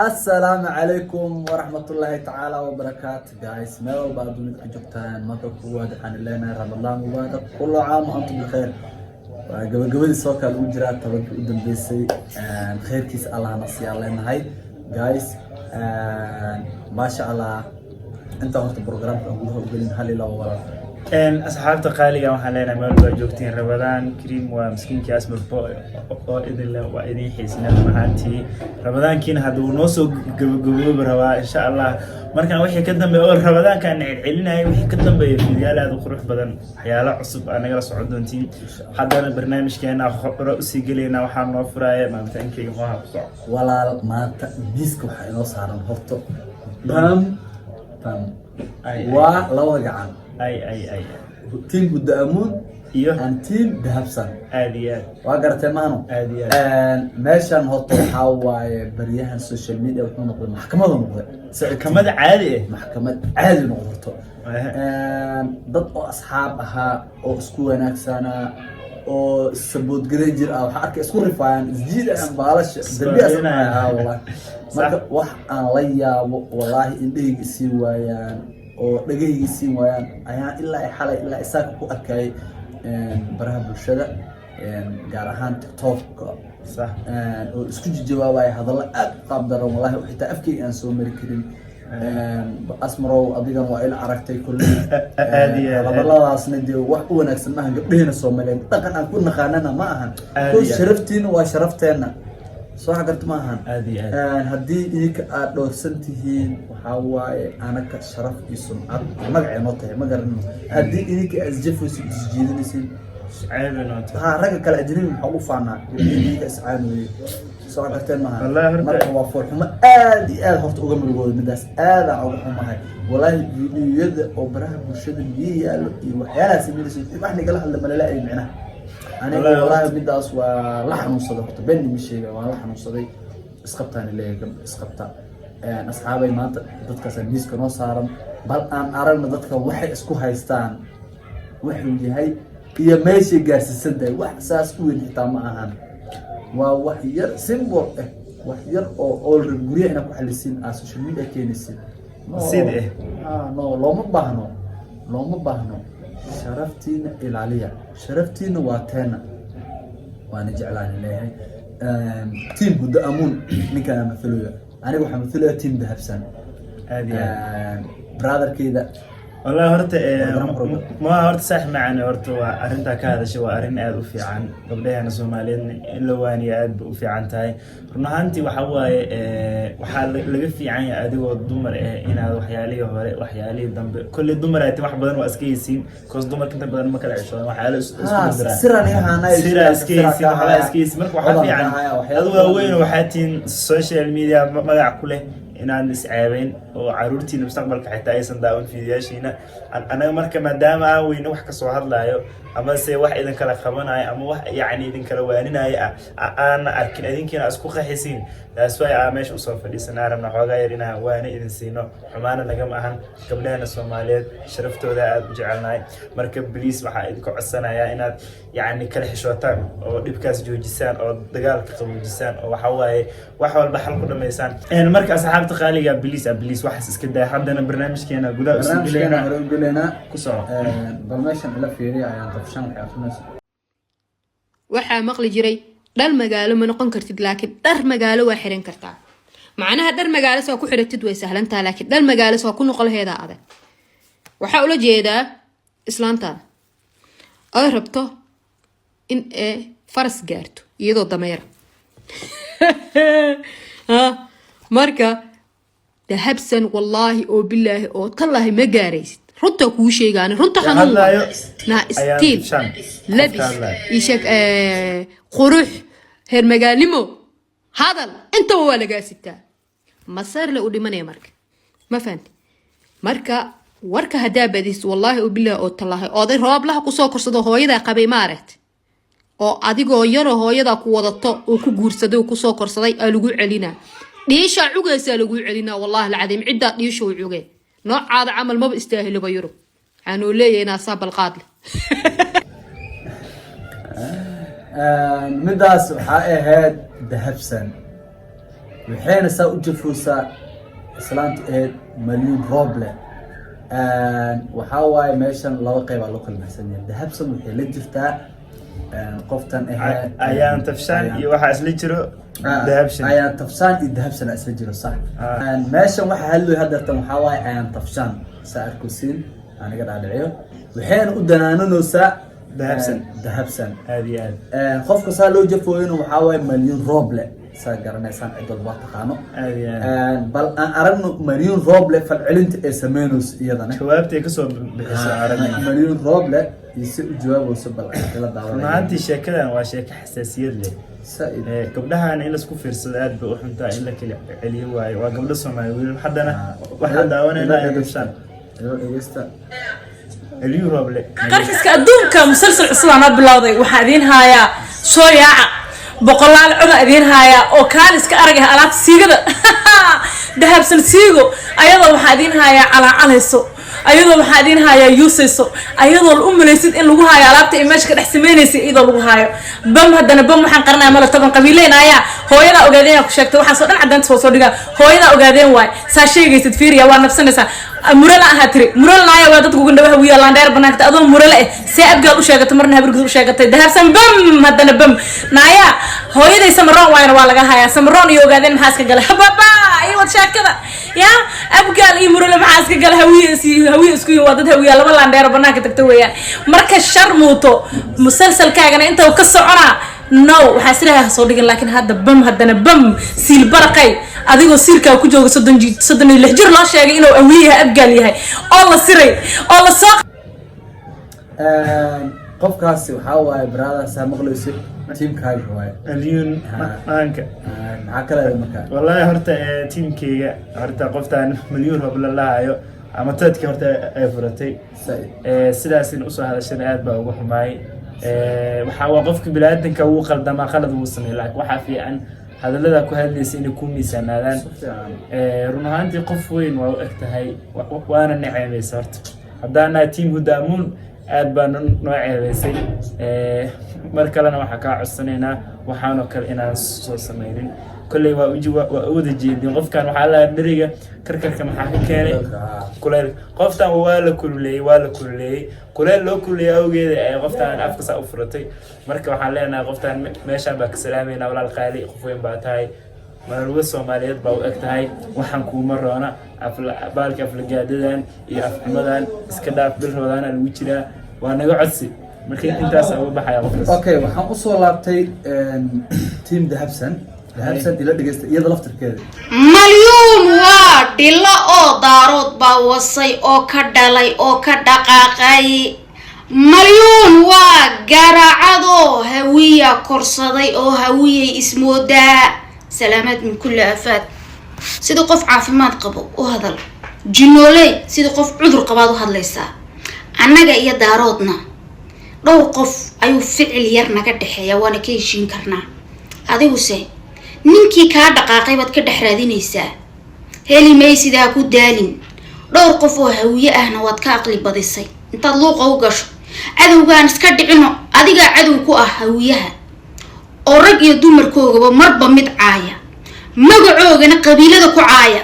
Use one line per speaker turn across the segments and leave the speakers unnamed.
السلام عليكم ورحمة الله تعالى وبركاته guys ميل بعد دونك جبتان ما كقوة عن لنا رمضان مبارك كل عام وأنتم بخير قبل السوكا الوجرات تبدو قدام بيسي خير كيس الله نصي الله نهاي guys ما شاء الله أنت هرت برنامج أقوله قبلين هالي لا ولا
أصحابتي قالي waxaan leenahay meel baa joogtiin Ramadaan Kareem waa miskiinka asmar oo idin la waa idin xiisna mahantii Ramadaankiina haduu noo soo gabagabo rabaa insha Allah markaan wixii ka dambeeyo oo Ramadaankan celinay wixii ka dambeeyo fiidiyaal aad u qurux badan waxyaalo cusub anaga la socon doontiin haddana barnaamijkeena hore u sii galeena waxaan noo furaaya maantaankeyga waxa ku socdo
walaal maanta diiska waxa inoo saaran horto bam waa laba gacan
ay
تيم قدامون أن تيم بهبسن
عاديات
وقرت مانو
عاديات
ماشان هطو حاوي بريها السوشيال ميديا وكمان نقول محكمة نقول
محكمة عادي
محكمة عادي نقولته ضد أصحابها أو سكوة ناكسانا أو سبوت جرينجر أو حركة سكور رفاين زيد عن بالش دربي أسمعها والله ما وح ليا والله إنديك سويان oo dhagaygiisii waayaan ayaa ilaa xalay ilaa isaga ku arkay baraha bulshada gaar ahaan TikTok
sax
oo isku jawaabay hadallo aad qaab daran wallahi xitaa afkii aan soo mari karin asmarow adigan waa il aragtay kulli hadalladaasna dee wax u wanaagsan ma aha gabdhaheena Soomaaliyeed dhaqan aan ku naqaanana ma aha ko sharaftiina waa sharafteena soo xagarta ma ahan haddii idinka aad dhowrsantihiin waxaa waaye anaka sharaf iyo sumcad magacay noo tahay ma garanayno haddii idinka aad isjafayso isjiidanaysiin ragga kale ajnabi maxaa u faanaa idinka iscaanoye soo xagarteen ma ahan marka waa foolxumo aad iyo aad horta uga murugooda midaas aad aan uga xumahay walaahi fiidiyada oo baraha bulshada biyo yaalo iyo waxyaalaha sameynaysa wax nagala hadla malalaay micnaha أنا والله بدي أسوأ لحن وصدق تبني مش شيء والله لحن وصدق إسقطتني ليه قبل إسقطت أصحابي ما ضدك سميس كانوا صارم بل أن أرى إن ضدك واحد إسكو هايستان واحد اللي هاي هي ماشي جالس السدة واحد أساس وين حتى معهن ووحير سيمبل وحير أو الرجولية أنا بحل السين السوشيال ميديا كين السين
سيد إيه
نو لو ما بهنو شرفتينا العليا شرفتينا واتانا وانا جعلان ليه تيم قدامون نكا مثلويا انا waxaan مثلويا تيم بهبسن برادر كده
والله هرت ما هرت صح معنا هرت أرنتا كهذا شو أرن أد وفي عن قبلها أنا سومالين إلا واني أد وفي عن تاي رنهانتي وحواي وحال لقى في عن أدي والضمر إن هذا وحيالي ضمب كل الضمر أتي واحد بدن وأسكيسين كوس ضمر كنت بدن ما كلا عشان وحيالي
سرني أنا
سير أسكيسين وحيالي أسكيس مرك وحافي عن هذا وين وحاتين السوشيال ميديا ما كله inaan iscaabeen oo caruurtiina mustaqbalka xitaa aysan daawan fiidiyaashiina anaga marka maadaama weyna wax ka soo hadlaayo ama se wax idin kala qabanayo ama wax yaani idin kala waaninayo aan arkin idinkiina isku qaxisiin taas way meesha u soo fadhiisanaa rabna xoogaa yar inaan waana idin siino xumaana naga maahan gabdhaha Soomaaliyeed sharaftooda aad u jecelnahay marka please waxa idinku codsanayaa inaad yaani kala xishootaan oo dhibkaas joojisaan oo dagaalka qaboojisaan oo waxa waaye wax walba xal ku dhameysaan marka asxaabta qaaliga please wax iska daa haddana barnaamijkeena gudaha
u galeena
ku soo
barnaamijkan ila fiiriya ayaan qabshan
waxaa maqli jiray dhal magaalo ma noqon kartid laakiin dhar magaalo waa xiran kartaa macnaha dhar magaalo soo ku xiratid way sahlantaa laakiin dhal magaalo soo ku noqon heeda adag waxa ula jeedaa islaanta ay rabto in ay faras gaarto iyadoo dameer marka dahabsan wallahi oo billahi oo tallahi ma gaaraysid runta kuu sheegaan runta xanuun na istiin labis ishak qurux heer magaalnimo hadal inta waa laga sitaa masar la u dhimanay marka ma fahanti marka warka hadaa badis wallahi oo billahi oo tallahi oday roob laha ku soo korsado hooyada qabay maareet oo adigoo yar hooyada ku wadato oo ku guursaday ku soo korsaday aa lagu celina dhiisha cugaysa lagu celina wallahi alcadiim cidda dhiisho cugay noocaada camal ma istaahilo bayro aanu leeyahay saabal qaadle
midaas waxa ahayd dahabsan waxayna saa u jafoosaa islaanta ahayd maliyun roble waxaa waaye meeshan laba qayb aa loo kala baxsan yahay dahabsan waxay la jirtaa qoftan ahayd
ayaan tafshaan iyo waxaa isla jiro dahabshan
ayaan tafshaan iyo dahabsan isla jiro sax meeshan waxa hadlooy hadeertan waxaa waaye ayaan tafshaan saa arkusiin aniga dhaadhiciyo waxayna u danaananaysaa dahabsan
aad iyo aad
qofka saa loo jafooyana waxaa waaye maliyun roble saa garanaysaan cid walba taqaano bal aan aragno maliyun roble falcelinta ee sameynayso iyadana
jawaabtay kasoo bixiso aragna
maliyun roble si u jawaabayso bal la daawanay
maanta sheekadan waa sheeko xasaasiyad leh gabdhahan in la isku fiirsado aad bay u xuntaa in la kala celiyo waayo waa gabdho Soomaaliyeed haddana waxaan daawanaynaa dabshan
dhegeysta
maliyun roble
qarxiska adduunka musalsal cusub aan bilowday waxaa idin hayaa soo yaaca boqolaal cod idin haya oo kaaliska arag ah alaab siigada dahabsan siigo ayadoo waxaa idin haya calaacalayso ayadoo waxaa idin haya yuusayso ayadoo u malaysid in lagu hayo alaabta image ka dhex sameynaysa iyadoo lagu hayo bam haddana bam waxaan qarnaa mala taban qabiileynaya hooyada ogaadeen ku sheegtay waxaan soo dhan cadaanta soo dhiga hooyada ogaadeen waay saa sheegaysid fiiriya waa nafsanaysaa murala aha tiri murala naaya waa dadku gandhawaha wiya laandheer banaanka adoo murala eh see abgaal u sheegatay marna habargud u sheegatay dahabsan bam haddana bam naaya hooyaday samaroon waayna waa laga hayaa samaroon iyo ogaadeen maxaa iska galay hababa iyo wad sheekada ya abgaal iyo murala maxaa iska galay hawiye isku waa dad hawiya laba laandheer banaanka tagta weeyaan marka shar muuto musalsalkaagana inta uu ka soconaa no waxaa sidaa soo dhigin laakiin hadda bam haddana bam siil barqay adigoo siirka ku jooga 36 jir loo sheegay inuu awiyaha abgaal yahay oo la siray oo la soo
qofkaasi waxaa waaye brother saa maqlayso teamkaaga waaye
maliyun maanka
maxaa kale markaa
wallahi horta teamkayga horta qoftaan maliyun roble lahayo ama dadka horta ay furatay sidaas in usoo hadashada aad baa ugu xumaay waxaa waa qofka bilaadanka uu qaldama qalad uu sameeyay laakiin waxa fiican hadallada ku hadlaysa inay ku miisaanaadaan run ahaantii qof weyn waa u egtahay waana naceemaysa horta haddaana team hudaamuun aad baan noo ceebaysay mar kalena waxaa kaa codsanaynaa waxaanoo kale inaan soo sameynin kolley waa u wada jeedin qofkan waxaa la dheriga karkarka maxaa ka keenay kuleel qoftan waa la kululeeyay kuleel loo kululeeyay awgeeda ay qoftan afka saa u furatay marka waxaan leenahay qoftan meeshaan baa ka salaameynaa walaal qaali qof weyn baa tahay marwada Soomaaliyeed baa u egtahay waxaan kuuma roona baalka aflagaadadan iyo afxumadan iska dhaaf bil roodana lagu jiraa waa naga codsi markii intaas uga baxaya qofkaas
okay waxaan u soo laabtay team dahabsan ila dhageysta iyada laftirkeeda
malyuun waa dhilo oo daarood baa wasay oo ka dhalay oo ka dhaqaaqay malyuun waa garaacadoo hawiya korsaday oo hawiyay ismoodaa salaamaad min kulli aafaad sida qof caafimaad qabo u hadal jinooley sida qof cudur qabaad u hadlaysaa annaga iyo daaroodna dhowr qof ayuu ficil yar naga dhexeeya waana ka heshiin karnaa adiguse ninkii kaa dhaqaaqay baad ka dhex raadinaysaa heli maysidaa ku daalin dhowr qof oo hawiye ahna waad ka aqli badisay intaad luuqa u gasho cadowgaan iska dhicino adigaa cadow ku ah hawiyaha oo rag iyo dumarkoogaba marba mid caaya magacoogana qabiilada ku caaya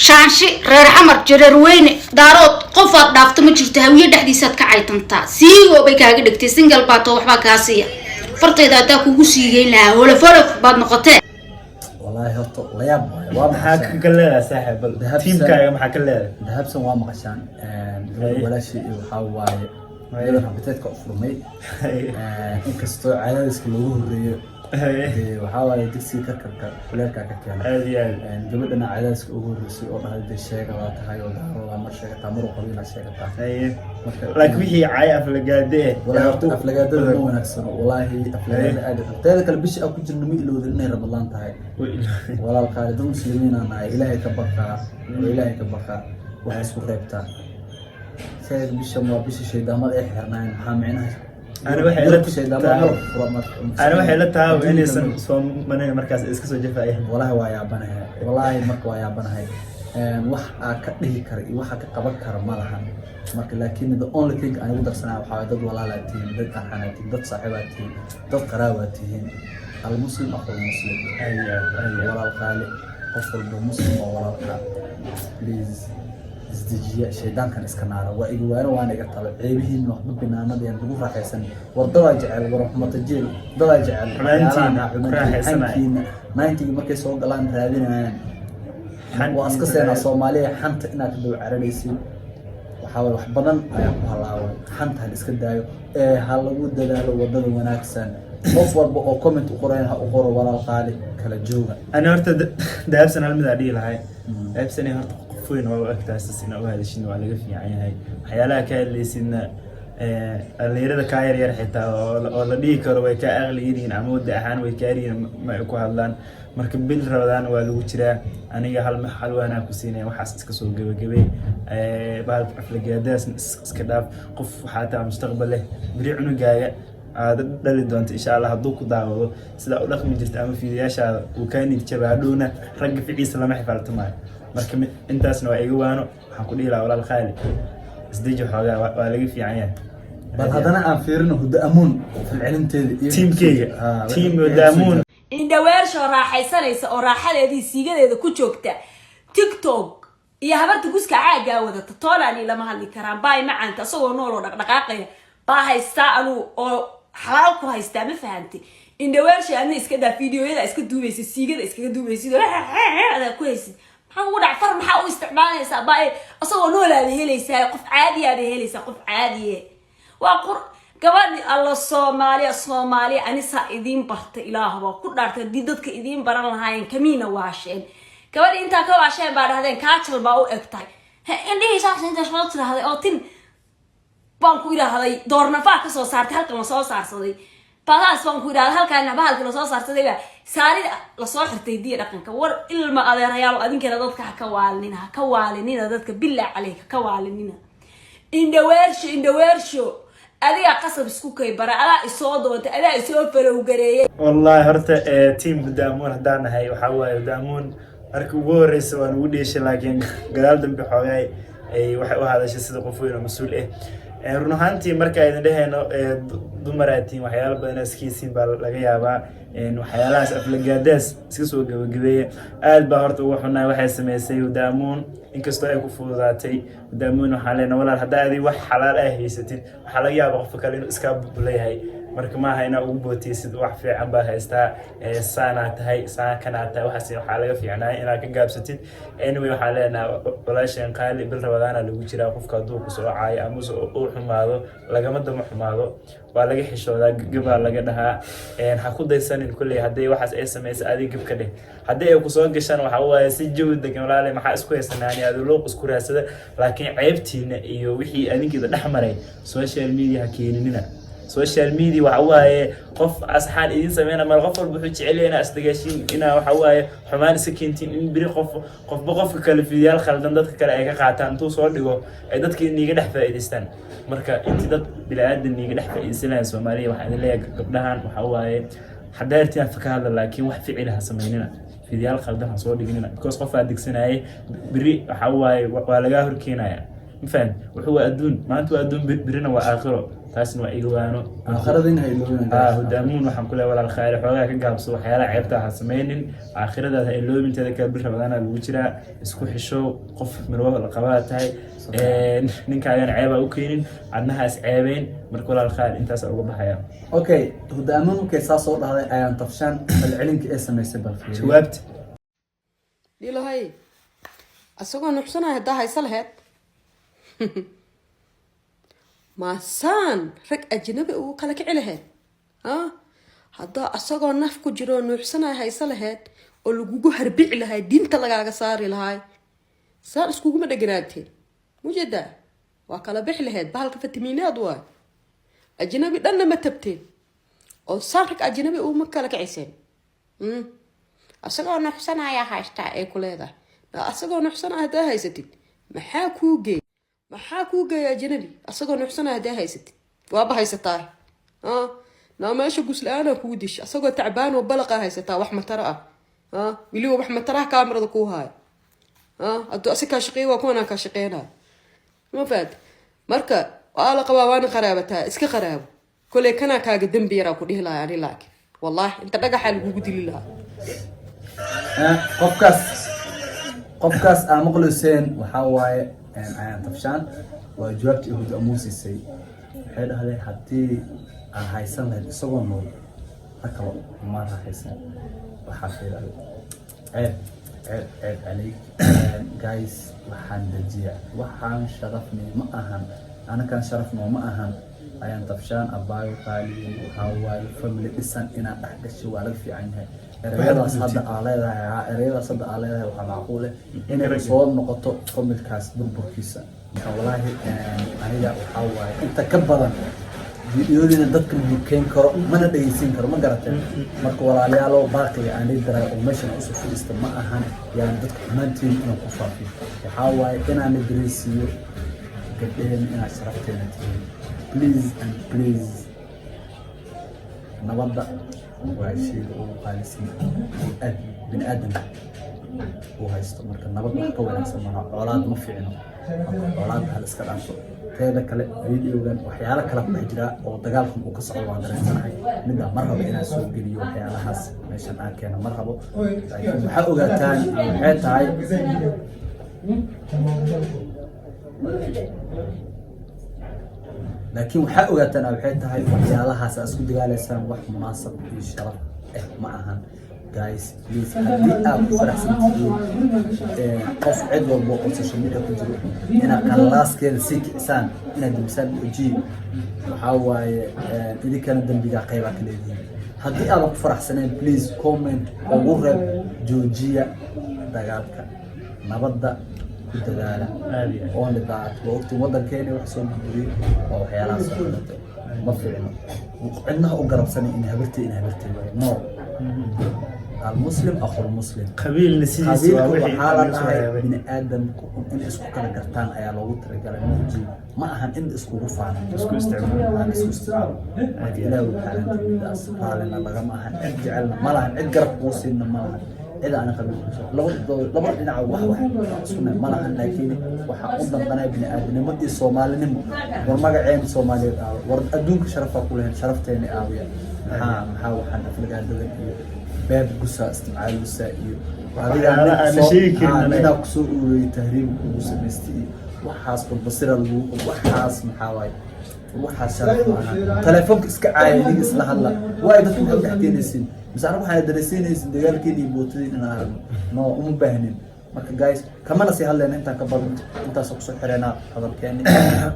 shaanshi reer xamar jareer weyne daarood qofaad dhaafto ma jirto hawiye dhexdiisaad ka caytantaa siigoo bay kaaga dhigtay single baatoo waxbaa kaa siiya fartayda haddaa kugu siigeyn lahaa holofolof baad noqotee
والله هرتو لياب
waxaa ka leedahay saaxiib teamkaaga maxaa ka leedahay
dahabsan waa maqashaan wala shay waxa waaye ayada rabitaadka u furmay inkastoo cadaadiska lagu horeeyo waxa waaye digsi karkarka kuleelka ka keenay gabadhana cadaadiska ugu horeysay oo dhahay sheega waa tahay oo daarooda mar sheegata mar qabiila sheegata
laakiin wixii caay aflagaade
walahi aflagaadada ma wanaagsan wallahi aflagaadada aad teeda kale bishi ku jirno ma ilowda inay Ramadaan tahay walaal qaali dad muslimiin ah ilaahay ka baqa wax isku reebta sayid bisha ma bishi shaydaamad ay xirnaan maxaa micnaha
أنا waxay la tahay inaysan soo manay markaas iska soo jafaayo
wallahi waa yaabanahay wallahi marka waa yaabanahay wax ka dhihi kara iyo waxa ka qaban kara ma lahan marka laakiin the only thing aan ugu darsanaa waxa dad walaalaatiin dad aqaanatiin dad saaxiibaatiin dad qaraabatiin المسلم أخو المسلم ولا الخالق قفل بمسلم ولا الخالق بليز isdejiya shaydaankan iska naara waa igu waano waan iga talo ceebihiin waxba binaanadeen lagu raaxaysan wardadaa jecel warxumata jeel dadaa jecel xankiina 90 markay soo galaan raadinayaan waa iska seenaa Soomaaliya xanta inaad ka dhow caranaysiin waxa wax badan ayaa ku halaaway xanta hal iska daayo hal lagu dadaalo wadada wanaagsan qof walba oo comment u qoreen ha u qoro walaal qaali kala jooga
ana horta daabsan hal mid adii lahay daabsan horta فين هو أكتاس سنة وهذا الشيء وعلى قفي يعني هاي حيالها كاللي سنة اللي يرد كاير يرحتا ولا ديكر ويكأغلي يدين عمود أحان ويكارين ما يكون هالان مركب بيل رمضان والوترة أنا جهال محل وأنا كوسينة وحاسس كسول جبي بعد أفلق داس سكداف قف حتى مستقبله بريعنو جاي هذا اللي دونت إن شاء الله هدوك دعوة سلا أقولك من جست أما في دياشة وكان يتشبهدونا رجع في عيسى لما حفلت معي marka intaasna waa igu waano waxaan ku dhihi lahaa walaal Khaali isdeji xoogaa waa laga fiican yahay
bal hadana aan fiirino hudaamuun filcilinteeda iyo
teamkeyga team hudaamuun
indhaweersho raaxaysanaysa oo raaxadeedii siigadeeda ku joogta TikTok iyo habarta guska caaga wadata toolaani lama hadli karaan baay macaanta asagoo nool oo dhaqdhaqaaqaya baa haystaa anu oo xalaal ku haystaa ma fahanti indhaweersho aadna iska daa fiidiyoyada iska duubaysa siigada iska duubaysa aad ku haysid هو دع فرم حاول استعماله سباي أصلا نولا بهليس قف عادي بهليس قف عادي وأقول كمان الله الصومالي أنا سائدين بحت إله وكل دارت ديدك إدين برا هاين كمين واشين كمان أنت كواشين بعد هذين كاتل باو أكتاي عندي شخص أنت شغلت هذا أو تين بانكو إلى هذا دورنا فاك صار صارت هلك ما صار صدي بلاس بانكو إلى هلك أنا بهلك ما صار صدي ساري lasoo xirtay diir dhaqanka war ilma adeerayaal adinkana dadka ka waalinina dadka bilaa calayka ka waalinina indhaweersho adiga qasab isku kay bara ala isoo doonta ala isoo falow gareeyay
wallahi horta team hudaamuun hadaan nahay waxa waaye hudaamuun markii ugu horeysay waan ugu dheeshay laakiin gadaal dambe xoogay ay waxay u hadashay sida qof weyn oo mas'uul ah run ahaantii marka ay dhahayno dumaraatiin waxyaalo badan iskiisiin baa laga yaabaa waxyaalahaas aflagaadaas iska soo gabagabeeya aad baa horta ugu xunaay waxay sameysay hudaamuun inkastoo ay ku fududaatay hudaamuun waxaa leenahay walaal haddaa adii wax xalaal ah haysatid waxaa laga yaabaa qofka kale inuu iska buleeyahay marka ma hayna ugu bootaysid wax fiican baa haystaa saana tahay saakana tahay waxaa laga fiicnaa inaad ka gaabsatid anyway waxaa leenahay walaasheen qaali bil rabadaana lagu jiraa qofka hadduu ku soo caayo ama uu xumaado lagama dama xumaado waa laga xishoodaa gabaa laga dhahaa ha ku daysanin kulley haddii waxaas ay samaysa adiga gab ka dheh haddii ay ku soo gashaan waxa waaye si jawi degan walaale maxaa isku haysanaani aad looq isku raasada laakiin ceebtiina iyo wixii adinkeeda dhex maray social media ha keeninina social media waxa waaye qof asxaan idin sameeyna mal qof walba wuxuu jecel yahay asdagaashin ina waxa waaye xumaan iska keentin in biri qofka kale fiidiyaal khaldan dadka kale ay ka qaataan intuu soo dhigo ay dadka iniga dhex faa'iideystaan marka intii dad bilaadan iniga dhex faa'iideysanayaan Soomaaliya waxa idin leeyahay gabdhahan waxa waaye xadaartii afka hadla laakiin wax ficil ah sameeynina fiidiyaal khaldan ha soo dhiginina because qof aad digsanayay biri waxa waaye waa laga horkeenaya mafaham wuxuu adduun maanta waa adduun birina waa aakhiro taasna waa igwaano
aakhirada hay loobin
hudaamuun waxaan ku leeyahay walaal Khaali xoogaa ka gaabso waxyaalaha ceebta ha sameeynin aakhirada ay loobinteeda ka bir rabadana lagu jiraa isku xisho qof marwo la qabaa tahay ninkaagana ceeba u keenin adnahaas ceebeen marka walaal Khaali intaas uga baxaya
okay hudaamuun markay soo dhahday ayaan tafshan falcelinka ee sameysay balfiyo
jawaabta
dilahay asagoo nuxsanaa hadaa haysa lahayd maasaan rag ajnabi uu kala kici lahayd haddaa asagoo naf ku jiro nuuxsanaa haysa lahayd oo lagugu harbici lahay diinta lagaaga saari lahay saan iskuguma dheganaagteen mujeda waa kala bixi lahayd bahalka fatimiinaad waay ajnabi dhanna ma tabteen oo saan rag ajnabi uu ma kala kiciseen asagoo nuuxsanaya haystaa ay ku leedahay asagoo nuuxsanaa haddaa haysatid maxaa kuu geeya ajnabi asagoo nuuxsanaa haddaa haysatid waaba haysataa naa meesha guslaana kuu dish asagoo tacbaan oo balaqa haysataa wax matara weliba wax mataraha kaamirada kuu haaya hadduu asi kaa shaqeeya waa kuwanaan kaa shaqeynaya ma faad marka waa la qabaa waana qaraabataa iska qaraabo koley kanaa kaaga dembi yaraa ku dhihi lahay ani laakiin والله انت دقا حال وجود لله
qofkaas aan maqlayseen waxaa waaye ayaan tafshaan waa jawaabtii ugu amuusisay waxay dhahdeen haddii aan haysan lahayd isagoo nool hakaba ma haysan waxaa fiiray ceeb عليك guys waxaan dajiyaa waxaan sharafnay ma ahan anakan sharafnoo ma ahan ayaan tafshaan abaayo qaali waxaa waaye family dhisan inaad dhex gasho waa laga fiican yahay ereyadaas hadda aa leedahay waxaa macquul inay soo noqoto familkaas burburkiisa marka walaahi aniga waxaa waaye inta ka badan fiidiyoodina dadka muhiimkeyn karo mana dhageysin karo ma garateen marka walaalayaalo baaqiga aan daray oo meeshan usoo fadhiista ma ahan yani dadka xumaantiin inaan ku faafiyo waxaa waaye inaan dareensiiyo gabdheen inaad sharafteena tihiin please and please nabadda waa shayga ugu qaalisan bini aadamka uu haysto marka nabad wax ka wanaagsan maaha colaad ma fiicno marka colaad hal iska dhaafo teeda kale videogan waxyaalo kale ku dhex jira oo dagaalkan uu ka socdo waan dareensanahay midda mar rabo inaan soo geliyo waxyaalahaas meeshan aan keeno mar rabo laakiin waxaa ogaataan waxay tahay laakiin waxaa ogaataan waxay tahay waxyaalahaas aad isku dagaalaysaan wax munaasab iyo sharaf ma ahan guys please haddii aad ku faraxsantihiin qof cid walba oo social media ku jiro inaad qalaaskeeda sii kicisaan inaad dambisaan ujiin waxaa waaye idinkana dambiga qaybaa ka leedihiin haddii aadan ku faraxsaneen please comment ugu reeb joojiya dagaalka nabadda ku dadaala only that waqti wadankeena wax soo gudbiyay oo waxyaalaha soo qadatay ma fiicno cidnaha u garabsanay in habartay waaye no المسلم أخو المسلم
قبيل نسيس
وحالة بني آدم إن إسكو كلا قرطان أيا لو ترجع الموجي ما أهم إن إسكو رفعنا إسكو استعمال إلى وحالة الناس حالنا لغا ما أهم جعلنا ما لهم إجرب وصلنا ما لهم إذا أنا قبل لو بدنا واحد سنة ما لهم لكن وحقنا قناة بني آدم مدي الصومال نمو ورما عين صومالي ورد أدونك شرفة كلهن شرفتين آوية محا وحنا في الجادة باب قصة استماع الوسائل
أنا شيء كنا
أنا قصور تهريب وسمستي وحاس بالبصيرة الوق وحاس محاوي وحاس شرف معنا تلفونك إسكعاي اللي إصلاح الله وايد تكون تحكي نسين بس أنا بحنا درسين نسين دجال كذي بوتين أنا ما بهنين marka guys kama nasiha leen inta ka badan inta soo xireenaa hadalkeeni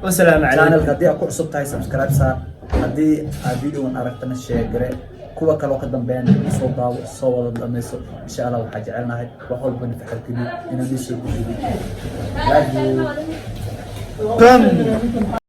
wasalaam alaykum
channel hadii aad ku cusub tahay subscribe saar hadii aad video aragtana share gare kuwa kale oo ka dambeeyaan soo daawo soo wada dhamayso insha Allah waxa jecelnahay wax walba nafaqadii inaan soo gudbiyo